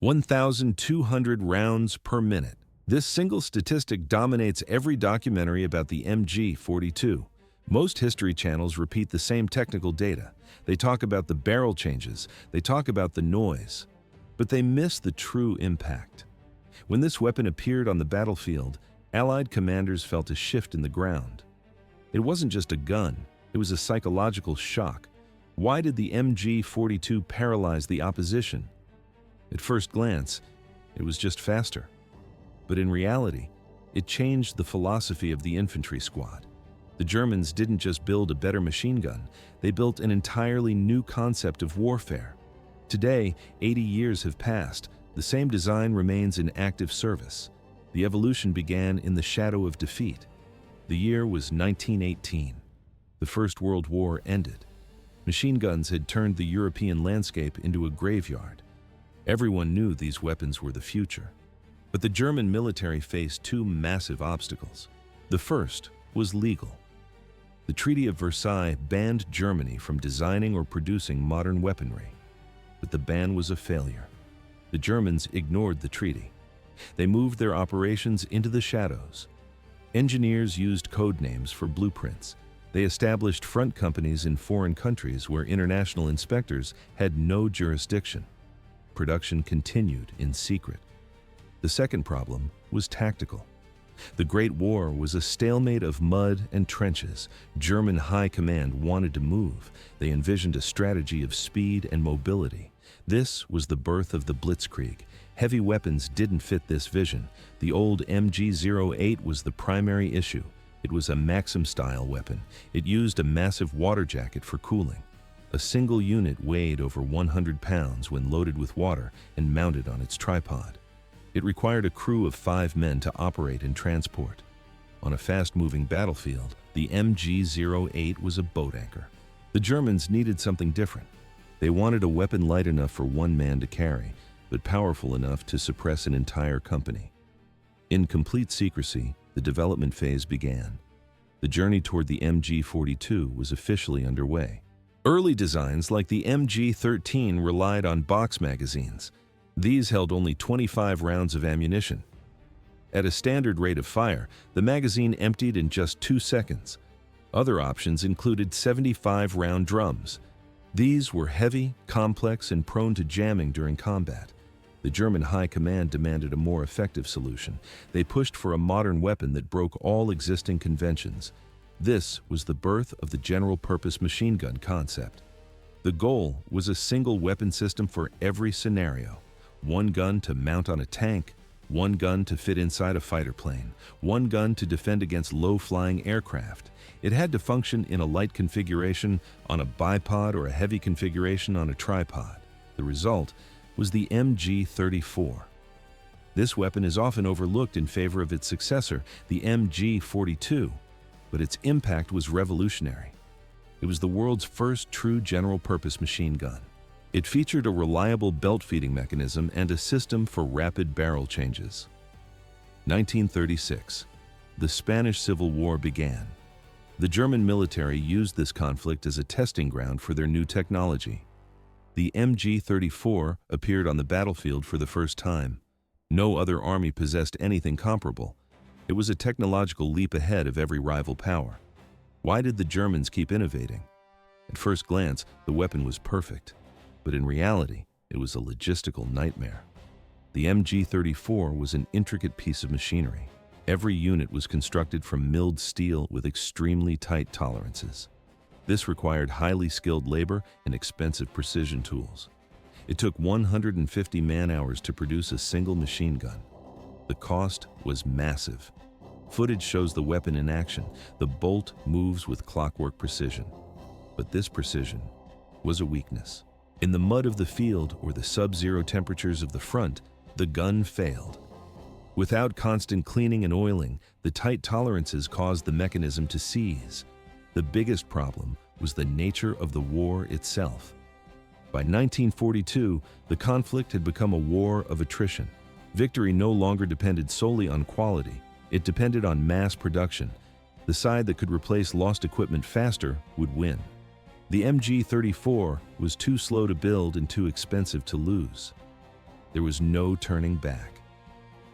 1,200 rounds per minute. This single statistic dominates every documentary about the MG42. Most history channels repeat the same technical data. They talk about the barrel changes, they talk about the noise, but they miss the true impact. When this weapon appeared on the battlefield, Allied commanders felt a shift in the ground. It wasn't just a gun, it was a psychological shock. Why did the MG42 paralyze the opposition? At first glance, it was just faster. But in reality, it changed the philosophy of the infantry squad. The Germans didn't just build a better machine gun, they built an entirely new concept of warfare. Today, 80 years have passed, the same design remains in active service. The evolution began in the shadow of defeat. The year was 1918. The First World War ended. Machine guns had turned the European landscape into a graveyard. Everyone knew these weapons were the future. But the German military faced two massive obstacles. The first was legal. The Treaty of Versailles banned Germany from designing or producing modern weaponry. But the ban was a failure. The Germans ignored the treaty. They moved their operations into the shadows. Engineers used code names for blueprints. They established front companies in foreign countries where international inspectors had no jurisdiction. Production continued in secret. The second problem was tactical. The Great War was a stalemate of mud and trenches. German high command wanted to move. They envisioned a strategy of speed and mobility. This was the birth of the Blitzkrieg. Heavy weapons didn't fit this vision. The old MG08 was the primary issue. It was a Maxim-style weapon. It used a massive water jacket for cooling. A single unit weighed over 100 pounds when loaded with water and mounted on its tripod. It required a crew of 5 men to operate and transport. On a fast-moving battlefield, the MG08 was a boat anchor. The Germans needed something different. They wanted a weapon light enough for one man to carry, but powerful enough to suppress an entire company. In complete secrecy, the development phase began. The journey toward the MG42 was officially underway. Early designs like the MG13 relied on box magazines. These held only 25 rounds of ammunition. At a standard rate of fire, the magazine emptied in just 2 seconds. Other options included 75-round drums. These were heavy, complex, and prone to jamming during combat. The German high command demanded a more effective solution. They pushed for a modern weapon that broke all existing conventions. This was the birth of the general-purpose machine gun concept. The goal was a single weapon system for every scenario. One gun to mount on a tank, one gun to fit inside a fighter plane, one gun to defend against low-flying aircraft. It had to function in a light configuration on a bipod or a heavy configuration on a tripod. The result was the MG34. This weapon is often overlooked in favor of its successor, the MG42, but its impact was revolutionary. It was the world's first true general-purpose machine gun. It featured a reliable belt-feeding mechanism and a system for rapid barrel changes. 1936. The Spanish Civil War began. The German military used this conflict as a testing ground for their new technology. The MG34 appeared on the battlefield for the first time. No other army possessed anything comparable. It was a technological leap ahead of every rival power. Why did the Germans keep innovating? At first glance, the weapon was perfect. But in reality, it was a logistical nightmare. The MG34 was an intricate piece of machinery. Every unit was constructed from milled steel with extremely tight tolerances. This required highly skilled labor and expensive precision tools. It took 150 man-hours to produce a single machine gun. The cost was massive. Footage shows the weapon in action. The bolt moves with clockwork precision. But this precision was a weakness. In the mud of the field or the sub-zero temperatures of the front, the gun failed. Without constant cleaning and oiling, the tight tolerances caused the mechanism to seize. The biggest problem was the nature of the war itself. By 1942, the conflict had become a war of attrition. Victory no longer depended solely on quality. It depended on mass production. The side that could replace lost equipment faster would win. The MG34 was too slow to build and too expensive to lose. there was no turning back.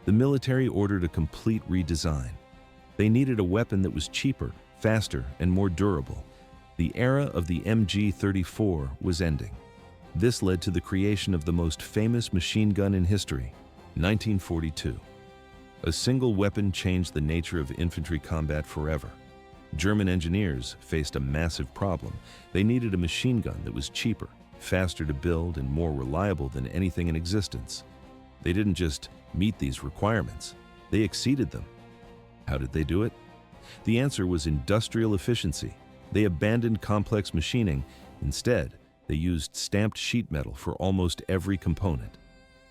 The military ordered a complete redesign. They needed a weapon that was cheaper, faster, and more durable. The era of the MG42 was ending. This led to the creation of the most famous machine gun in history, 1942. A single weapon changed the nature of infantry combat forever. German engineers faced a massive problem. They needed a machine gun that was cheaper, faster to build, and more reliable than anything in existence. They didn't just meet these requirements, they exceeded them. How did they do it? The answer was industrial efficiency. They abandoned complex machining. Instead, they used stamped sheet metal for almost every component.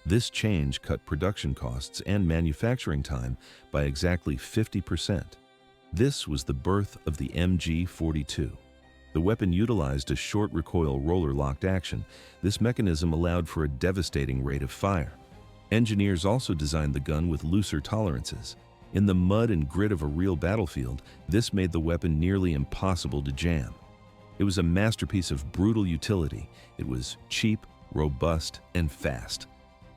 This change cut production costs and manufacturing time by exactly 50%. This was the birth of the MG42. The weapon utilized a short recoil roller-locked action. This mechanism allowed for a devastating rate of fire. Engineers also designed the gun with looser tolerances. In the mud and grit of a real battlefield, this made the weapon nearly impossible to jam. It was a masterpiece of brutal utility. It was cheap, robust, and fast.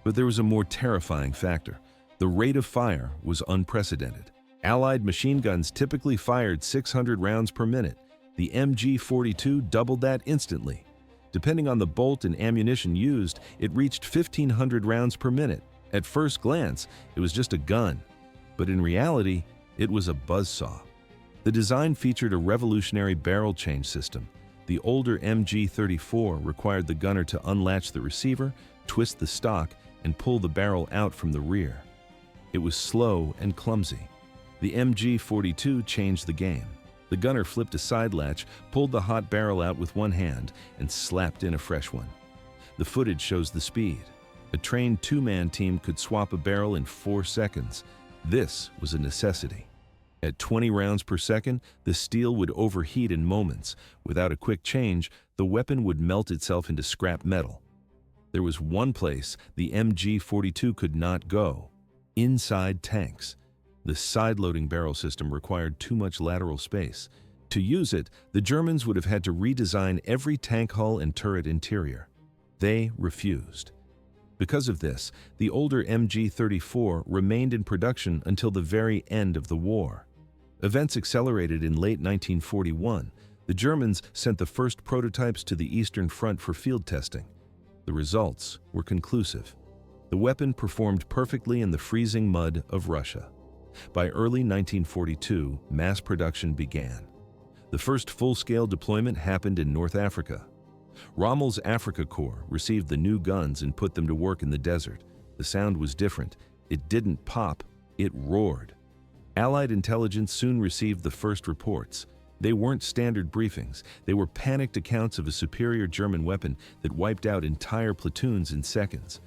But there was a more terrifying factor. The rate of fire was unprecedented. Allied machine guns typically fired 600 rounds per minute. The MG42 doubled that instantly. Depending on the bolt and ammunition used, it reached 1,500 rounds per minute. At first glance, it was just a gun. But in reality, it was a buzzsaw. The design featured a revolutionary barrel change system. The older MG42 required the gunner to unlatch the receiver, twist the stock, and pull the barrel out from the rear. It was slow and clumsy. The MG42 changed the game. The gunner flipped a side latch, pulled the hot barrel out with one hand, and slapped in a fresh one. The footage shows the speed. A trained two-man team could swap a barrel in 4 seconds. This was a necessity. At 20 rounds per second, the steel would overheat in moments. Without a quick change, the weapon would melt itself into scrap metal. There was one place the MG42 could not go: inside tanks. The side-loading barrel system required too much lateral space. To use it, the Germans would have had to redesign every tank hull and turret interior. They refused. Because of this, the older MG42 remained in production until the very end of the war. Events accelerated in late 1941. The Germans sent the first prototypes to the Eastern Front for field testing. The results were conclusive. The weapon performed perfectly in the freezing mud of Russia. By early 1942, mass production began. The first full-scale deployment happened in North Africa. Rommel's Afrika Korps received the new guns and put them to work in the desert. The sound was different. It didn't pop, it roared. Allied intelligence soon received the first reports. They weren't standard briefings. They were panicked accounts of a superior German weapon that wiped out entire platoons in seconds.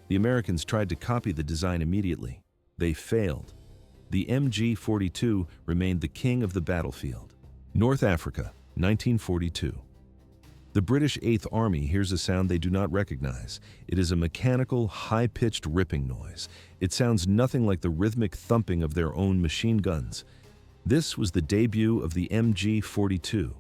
The Americans tried to copy the design immediately. They failed. The MG42 remained the king of the battlefield. North Africa, 1942. The British 8th Army hears a sound they do not recognize. It is a mechanical, high-pitched ripping noise. It sounds nothing like the rhythmic thumping of their own machine guns. This was the debut of the MG42.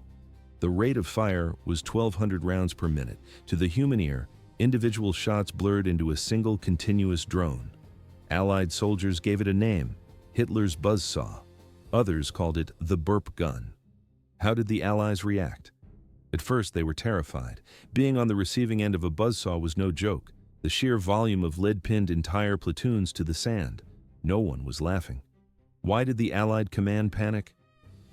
The rate of fire was 1,200 rounds per minute. To the human ear, individual shots blurred into a single continuous drone. Allied soldiers gave it a name: Hitler's Buzzsaw. Others called it the burp gun. How did the Allies react? At first, they were terrified. Being on the receiving end of a buzzsaw was no joke. The sheer volume of lead pinned entire platoons to the sand. No one was laughing. Why did the Allied command panic?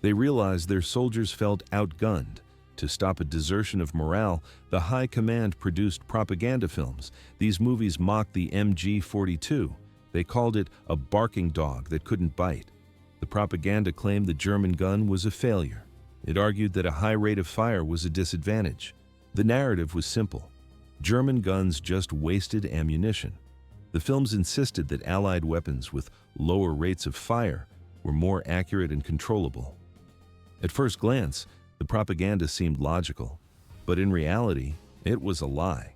They realized their soldiers felt outgunned. To stop a desertion of morale, the High Command produced propaganda films. These movies mocked the MG42. They called it a barking dog that couldn't bite. The propaganda claimed the German gun was a failure. It argued that a high rate of fire was a disadvantage. The narrative was simple: German guns just wasted ammunition. The films insisted that Allied weapons with lower rates of fire were more accurate and controllable. At first glance, the propaganda seemed logical, but in reality, it was a lie.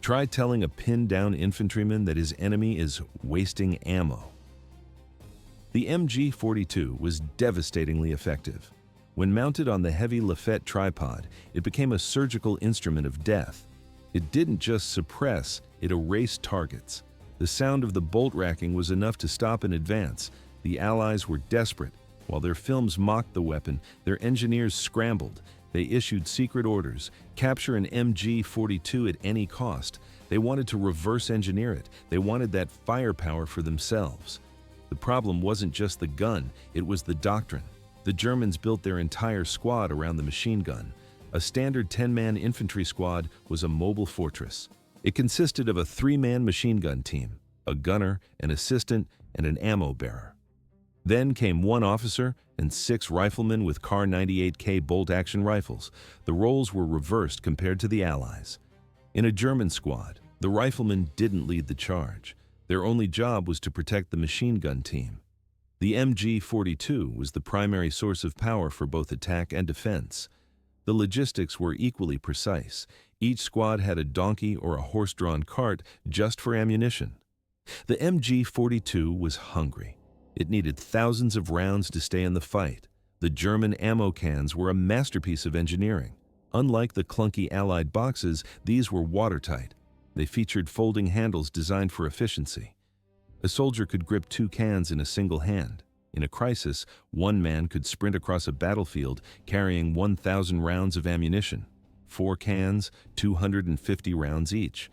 Try telling a pinned-down infantryman that his enemy is wasting ammo. The MG42 was devastatingly effective. When mounted on the heavy Lafette tripod, it became a surgical instrument of death. It didn't just suppress, it erased targets. The sound of the bolt racking was enough to stop an advance. The Allies were desperate. While their films mocked the weapon, their engineers scrambled. They issued secret orders: capture an MG42 at any cost. They wanted to reverse engineer it. They wanted that firepower for themselves. The problem wasn't just the gun, it was the doctrine. The Germans built their entire squad around the machine gun. A standard 10-man infantry squad was a mobile fortress. It consisted of a 3-man machine gun team, a gunner, an assistant, and an ammo bearer. Then came 1 officer and 6 riflemen with Kar 98K bolt-action rifles. The roles were reversed compared to the Allies. In a German squad, the riflemen didn't lead the charge. Their only job was to protect the machine gun team. The MG42 was the primary source of power for both attack and defense. The logistics were equally precise. Each squad had a donkey or a horse-drawn cart just for ammunition. The MG42 was hungry. It needed thousands of rounds to stay in the fight. The German ammo cans were a masterpiece of engineering. Unlike the clunky Allied boxes, these were watertight. They featured folding handles designed for efficiency. A soldier could grip 2 cans in a single hand. In a crisis, 1 man could sprint across a battlefield carrying 1,000 rounds of ammunition. 4 cans, 250 rounds each.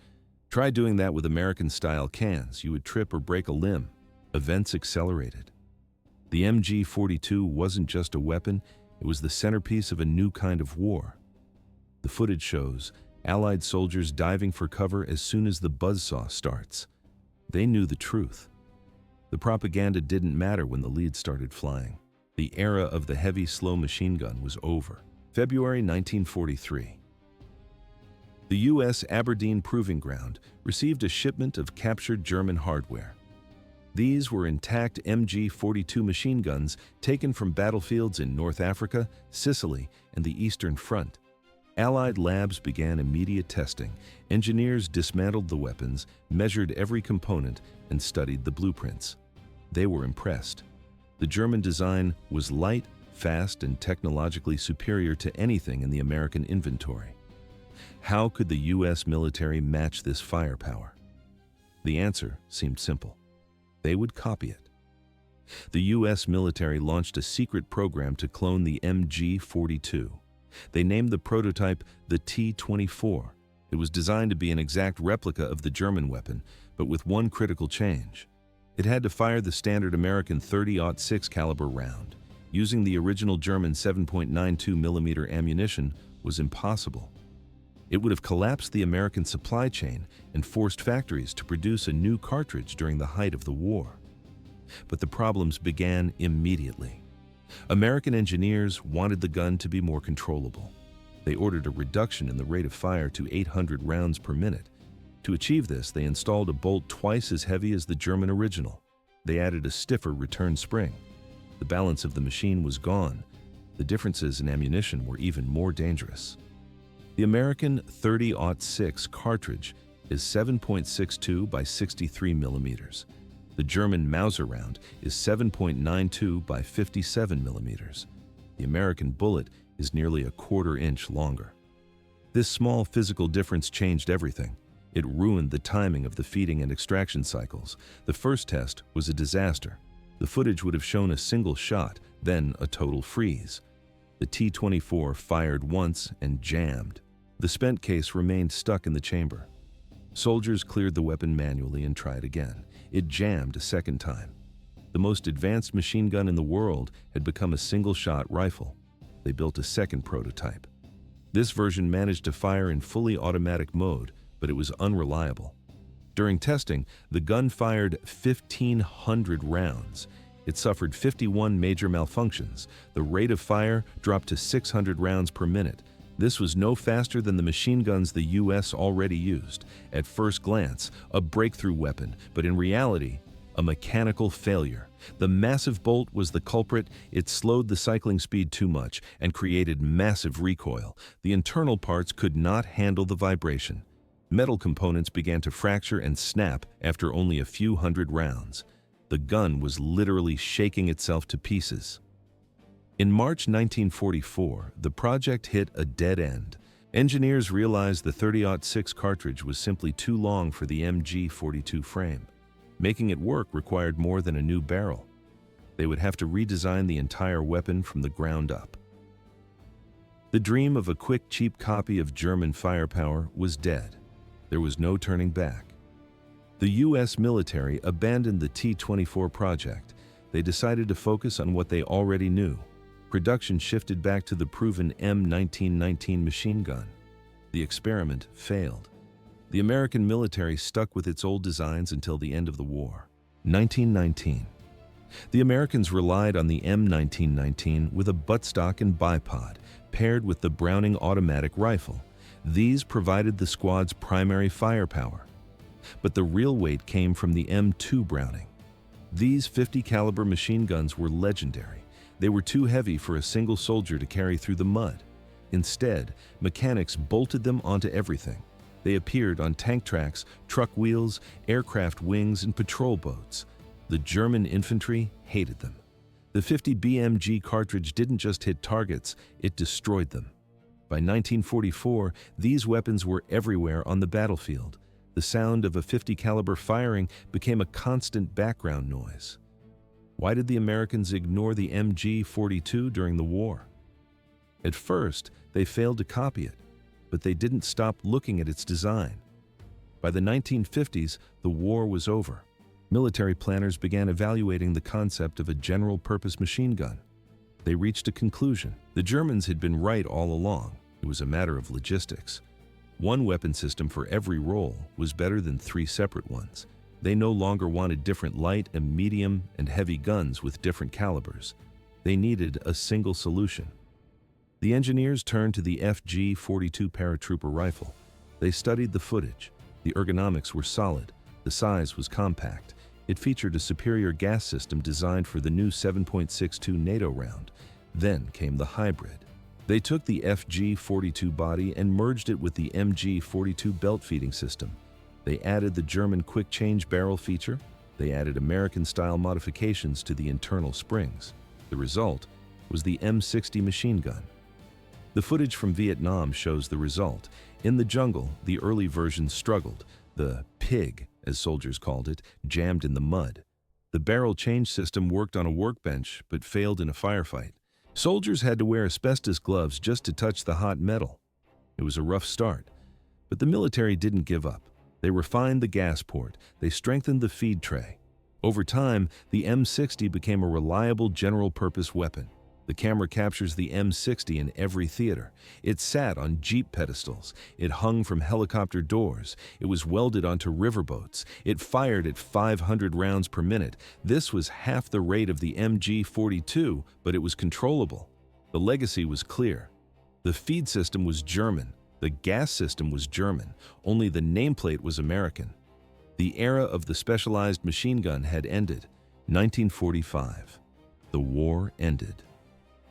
Try doing that with American-style cans. You would trip or break a limb. Events accelerated. The MG42 wasn't just a weapon, it was the centerpiece of a new kind of war. The footage shows Allied soldiers diving for cover as soon as the buzzsaw starts. They knew the truth. The propaganda didn't matter when the lead started flying. The era of the heavy, slow machine gun was over. February 1943. The U.S. Aberdeen Proving Ground received a shipment of captured German hardware. These were intact MG42 machine guns taken from battlefields in North Africa, Sicily, and the Eastern Front. Allied labs began immediate testing. Engineers dismantled the weapons, measured every component, and studied the blueprints. They were impressed. The German design was light, fast, and technologically superior to anything in the American inventory. How could the U.S. military match this firepower? The answer seemed simple. They would copy it. The U.S. military launched a secret program to clone the MG42. They named the prototype the T-24. It was designed to be an exact replica of the German weapon, but with one critical change. It had to fire the standard American .30-06 caliber round. Using the original German 7.92 mm ammunition was impossible. It would have collapsed the American supply chain and forced factories to produce a new cartridge during the height of the war. But the problems began immediately. American engineers wanted the gun to be more controllable. They ordered a reduction in the rate of fire to 800 rounds per minute. To achieve this, they installed a bolt twice as heavy as the German original. They added a stiffer return spring. The balance of the machine was gone. The differences in ammunition were even more dangerous. The American .30-06 cartridge is 7.62 by 63 millimeters. The German Mauser round is 7.92 by 57 millimeters. The American bullet is nearly a quarter-inch longer. This small physical difference changed everything. It ruined the timing of the feeding and extraction cycles. The first test was a disaster. The footage would have shown a single shot, then a total freeze. The T-24 fired once and jammed. The spent case remained stuck in the chamber. Soldiers cleared the weapon manually and tried again. It jammed a second time. The most advanced machine gun in the world had become a single-shot rifle. They built a second prototype. This version managed to fire in fully automatic mode, but it was unreliable. During testing, the gun fired 1,500 rounds. It suffered 51 major malfunctions. The rate of fire dropped to 600 rounds per minute. This was no faster than the machine guns the U.S. already used. At first glance, a breakthrough weapon, but in reality, a mechanical failure. The massive bolt was the culprit. It slowed the cycling speed too much and created massive recoil. The internal parts could not handle the vibration. Metal components began to fracture and snap after only a few hundred rounds. The gun was literally shaking itself to pieces. In March 1944, the project hit a dead end. Engineers realized the .30-06 cartridge was simply too long for the MG42 frame. Making it work required more than a new barrel. They would have to redesign the entire weapon from the ground up. The dream of a quick, cheap copy of German firepower was dead. There was no turning back. The U.S. military abandoned the T-24 project. They decided to focus on what they already knew. Production shifted back to the proven M1919 machine gun. The experiment failed. The American military stuck with its old designs until the end of the war. 1919. The Americans relied on the M1919 with a buttstock and bipod, paired with the Browning automatic rifle. These provided the squad's primary firepower. But the real weight came from the M2 Browning. These 50 caliber machine guns were legendary. They were too heavy for a single soldier to carry through the mud. Instead, mechanics bolted them onto everything. They appeared on tank tracks, truck wheels, aircraft wings, and patrol boats. The German infantry hated them. The 50 BMG cartridge didn't just hit targets, it destroyed them. By 1944, these weapons were everywhere on the battlefield. The sound of a 50 caliber firing became a constant background noise. Why did the Americans ignore the MG42 during the war? At first, they failed to copy it, but they didn't stop looking at its design. By the 1950s, the war was over. Military planners began evaluating the concept of a general-purpose machine gun. They reached a conclusion. The Germans had been right all along. It was a matter of logistics. One weapon system for every role was better than 3 separate ones. They no longer wanted different light and medium and heavy guns with different calibers. They needed a single solution. The engineers turned to the FG-42 paratrooper rifle. They studied the footage. The ergonomics were solid. The size was compact. It featured a superior gas system designed for the new 7.62 NATO round. Then came the hybrid. They took the FG-42 body and merged it with the MG42 belt feeding system. They added the German quick-change barrel feature. They added American-style modifications to the internal springs. The result was the M60 machine gun. The footage from Vietnam shows the result. In the jungle, the early version struggled. The pig, as soldiers called it, jammed in the mud. The barrel change system worked on a workbench, but failed in a firefight. Soldiers had to wear asbestos gloves just to touch the hot metal. It was a rough start, but the military didn't give up. They refined the gas port. They strengthened the feed tray. Over time, the M60 became a reliable general-purpose weapon. The camera captures the M60 in every theater. It sat on jeep pedestals. It hung from helicopter doors. It was welded onto riverboats. It fired at 500 rounds per minute. This was half the rate of the MG42, but it was controllable. The legacy was clear. The feed system was German. The gas system was German. Only the nameplate was American. The era of the specialized machine gun had ended. 1945. The war ended.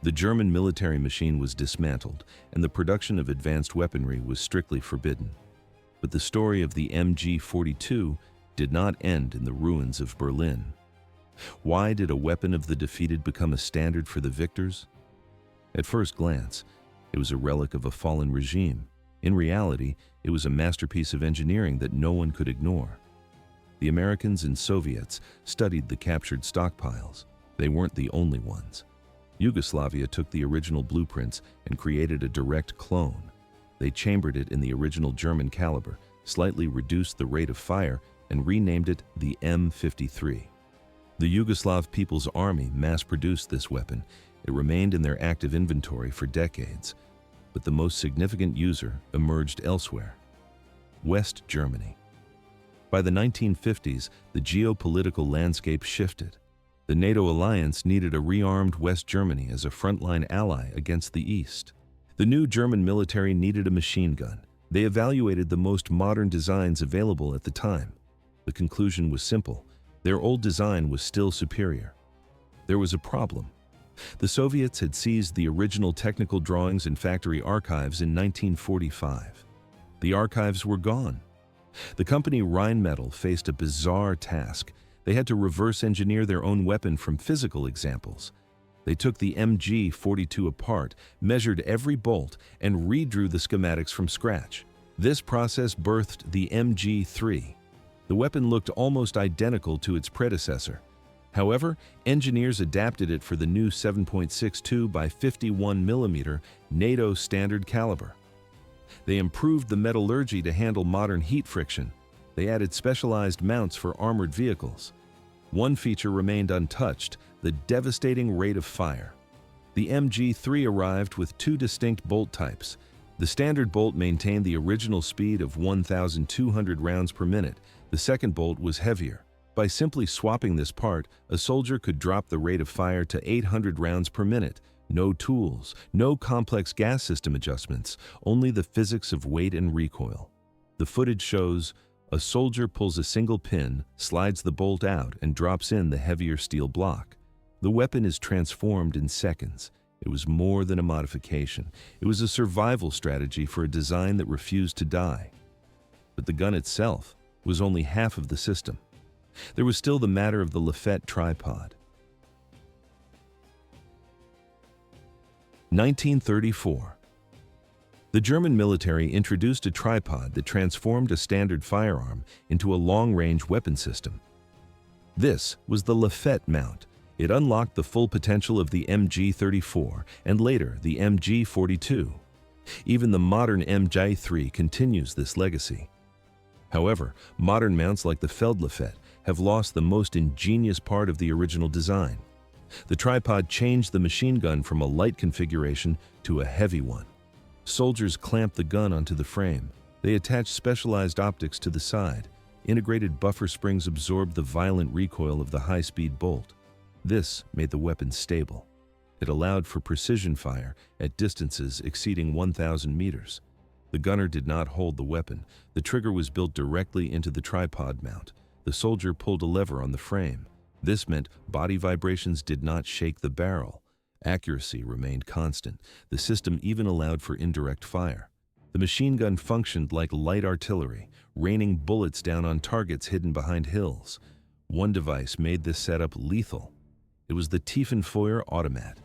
The German military machine was dismantled, and the production of advanced weaponry was strictly forbidden. But the story of the MG42 did not end in the ruins of Berlin. Why did a weapon of the defeated become a standard for the victors? At first glance, it was a relic of a fallen regime. In reality, it was a masterpiece of engineering that no one could ignore. The Americans and Soviets studied the captured stockpiles. They weren't the only ones. Yugoslavia took the original blueprints and created a direct clone. They chambered it in the original German caliber, slightly reduced the rate of fire, and renamed it the M53. The Yugoslav People's Army mass-produced this weapon. It remained in their active inventory for decades. But the most significant user emerged elsewhere: West Germany. By the 1950s, the geopolitical landscape shifted. The NATO alliance needed a rearmed West Germany as a frontline ally against the East. The new German military needed a machine gun. They evaluated the most modern designs available at the time. The conclusion was simple: their old design was still superior. There was a problem. The Soviets had seized the original technical drawings and factory archives in 1945. The archives were gone. The company Rheinmetall faced a bizarre task. They had to reverse engineer their own weapon from physical examples. They took the MG42 apart, measured every bolt, and redrew the schematics from scratch. This process birthed the MG3. The weapon looked almost identical to its predecessor. However, engineers adapted it for the new 7.62 by 51 mm NATO standard caliber. They improved the metallurgy to handle modern heat friction. They added specialized mounts for armored vehicles. One feature remained untouched: the devastating rate of fire. The MG3 arrived with two distinct bolt types. The standard bolt maintained the original speed of 1,200 rounds per minute. The second bolt was heavier. By simply swapping this part, a soldier could drop the rate of fire to 800 rounds per minute. No tools, no complex gas system adjustments, only the physics of weight and recoil. The footage shows a soldier pulls a single pin, slides the bolt out, and drops in the heavier steel block. The weapon is transformed in seconds. It was more than a modification. It was a survival strategy for a design that refused to die. But the gun itself was only half of the system. There was still the matter of the Lafette tripod. 1934. The German military introduced a tripod that transformed a standard firearm into a long-range weapon system. This was the Lafette mount. It unlocked the full potential of the MG34 and later the MG42. Even the modern MG3 continues this legacy. However, modern mounts like the Feldlafette have lost the most ingenious part of the original design. The tripod changed the machine gun from a light configuration to a heavy one. Soldiers clamped the gun onto the frame. They attached specialized optics to the side. Integrated buffer springs absorbed the violent recoil of the high-speed bolt. This made the weapon stable. It allowed for precision fire at distances exceeding 1,000 meters. The gunner did not hold the weapon. The trigger was built directly into the tripod mount. The soldier pulled a lever on the frame. This meant body vibrations did not shake the barrel. Accuracy remained constant. The system even allowed for indirect fire. The machine gun functioned like light artillery, raining bullets down on targets hidden behind hills. One device made this setup lethal. It was the Tiefenfeuer automat.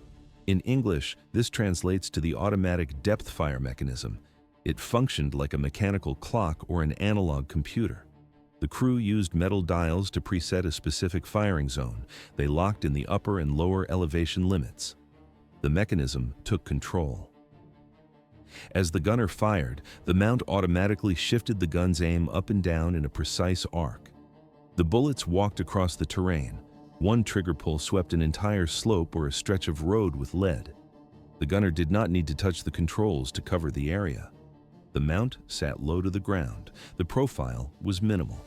In English, this translates to the automatic depth fire mechanism. It functioned like a mechanical clock or an analog computer. The crew used metal dials to preset a specific firing zone. They locked in the upper and lower elevation limits. The mechanism took control. As the gunner fired, the mount automatically shifted the gun's aim up and down in a precise arc. The bullets walked across the terrain. One trigger pull swept an entire slope or a stretch of road with lead. The gunner did not need to touch the controls to cover the area. The mount sat low to the ground. The profile was minimal.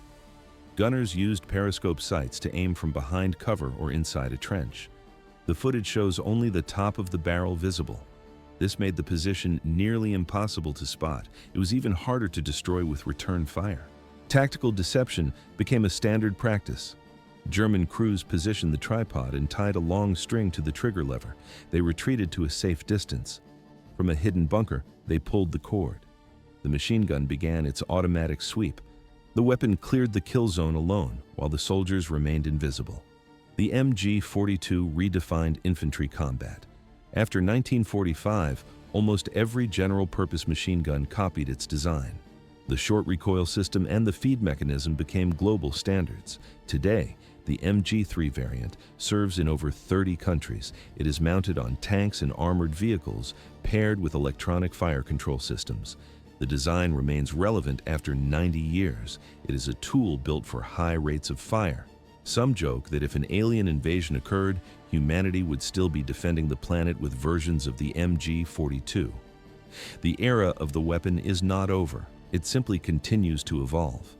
Gunners used periscope sights to aim from behind cover or inside a trench. The footage shows only the top of the barrel visible. This made the position nearly impossible to spot. It was even harder to destroy with return fire. Tactical deception became a standard practice. German crews positioned the tripod and tied a long string to the trigger lever. They retreated to a safe distance. From a hidden bunker, they pulled the cord. The machine gun began its automatic sweep. The weapon cleared the kill zone alone, while the soldiers remained invisible. The MG42 redefined infantry combat. After 1945, almost every general-purpose machine gun copied its design. The short recoil system and the feed mechanism became global standards. Today, the MG3 variant serves in over 30 countries. It is mounted on tanks and armored vehicles, paired with electronic fire control systems. The design remains relevant after 90 years. It is a tool built for high rates of fire. Some joke that if an alien invasion occurred, humanity would still be defending the planet with versions of the MG42. The era of the weapon is not over. It simply continues to evolve.